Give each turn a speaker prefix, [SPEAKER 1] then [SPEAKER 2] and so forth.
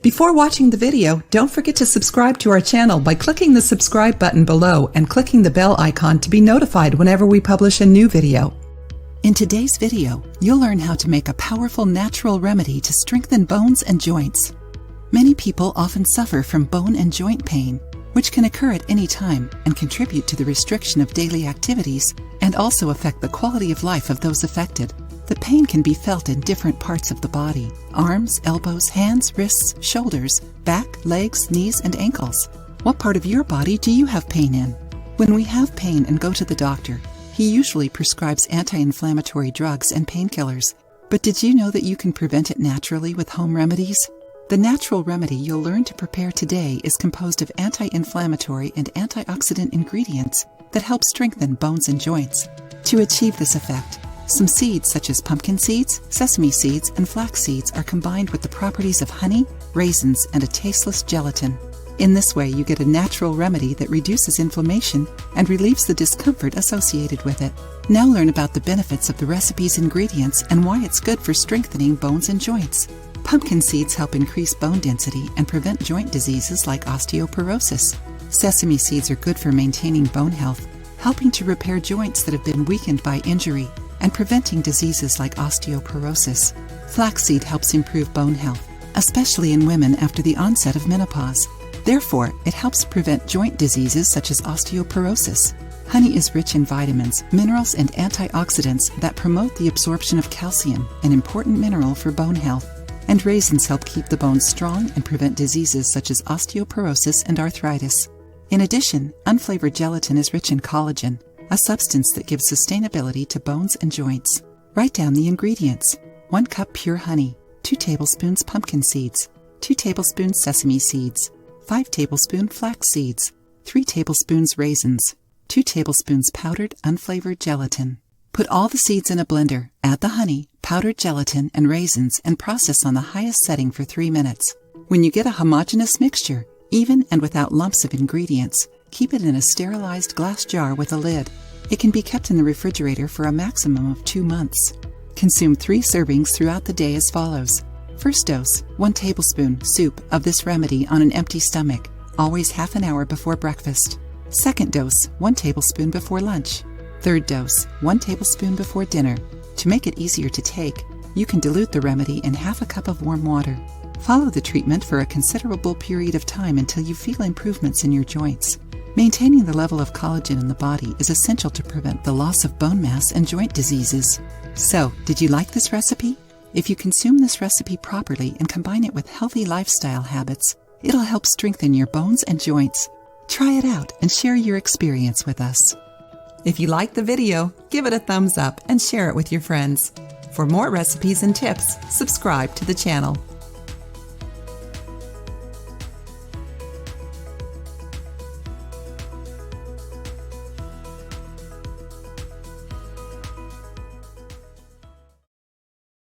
[SPEAKER 1] Before watching the video, don't forget to subscribe to our channel by clicking the subscribe button below and clicking the bell icon to be notified whenever we publish a new video. In today's video, you'll learn how to make a powerful natural remedy to strengthen bones and joints. Many people often suffer from bone and joint pain, which can occur at any time and contribute to the restriction of daily activities and also affect the quality of life of those affected. The pain can be felt in different parts of the body: arms, elbows, hands, wrists, shoulders, back, legs, knees, and ankles. What part of your body do you have pain in? When we have pain and go to the doctor, he usually prescribes anti-inflammatory drugs and painkillers. But did you know that you can prevent it naturally with home remedies? The natural remedy you'll learn to prepare today is composed of anti-inflammatory and antioxidant ingredients that help strengthen bones and joints. To achieve this effect, some seeds such as pumpkin seeds, sesame seeds, and flax seeds are combined with the properties of honey, raisins, and a tasteless gelatin. In this way, you get a natural remedy that reduces inflammation and relieves the discomfort associated with it. Now learn about the benefits of the recipe's ingredients and why it's good for strengthening bones and joints. Pumpkin seeds help increase bone density and prevent joint diseases like osteoporosis. Sesame seeds are good for maintaining bone health, helping to repair joints that have been weakened by injury and preventing diseases like osteoporosis. Flaxseed helps improve bone health, especially in women after the onset of menopause. Therefore, it helps prevent joint diseases such as osteoporosis. Honey is rich in vitamins, minerals, and antioxidants that promote the absorption of calcium, an important mineral for bone health. And raisins help keep the bones strong and prevent diseases such as osteoporosis and arthritis. In addition, unflavored gelatin is rich in collagen, a substance that gives sustainability to bones and joints. Write down the ingredients: 1 cup pure honey, 2 tablespoons pumpkin seeds, 2 tablespoons sesame seeds, 5 tablespoons flax seeds, 3 tablespoons raisins, 2 tablespoons powdered unflavored gelatin. Put all the seeds in a blender, add the honey, powdered gelatin, and raisins, and process on the highest setting for 3 minutes. When you get a homogeneous mixture, even and without lumps of ingredients, keep it in a sterilized glass jar with a lid. It can be kept in the refrigerator for a maximum of 2 months. Consume 3 servings throughout the day as follows. First dose, 1 tablespoon soup of this remedy on an empty stomach, always half an hour before breakfast. Second dose, 1 tablespoon before lunch. Third dose, 1 tablespoon before dinner. To make it easier to take, you can dilute the remedy in half a cup of warm water. Follow the treatment for a considerable period of time until you feel improvements in your joints. Maintaining the level of collagen in the body is essential to prevent the loss of bone mass and joint diseases. So, did you like this recipe? If you consume this recipe properly and combine it with healthy lifestyle habits, it'll help strengthen your bones and joints. Try it out and share your experience with us. If you liked the video, give it a thumbs up and share it with your friends. For more recipes and tips, subscribe to the channel.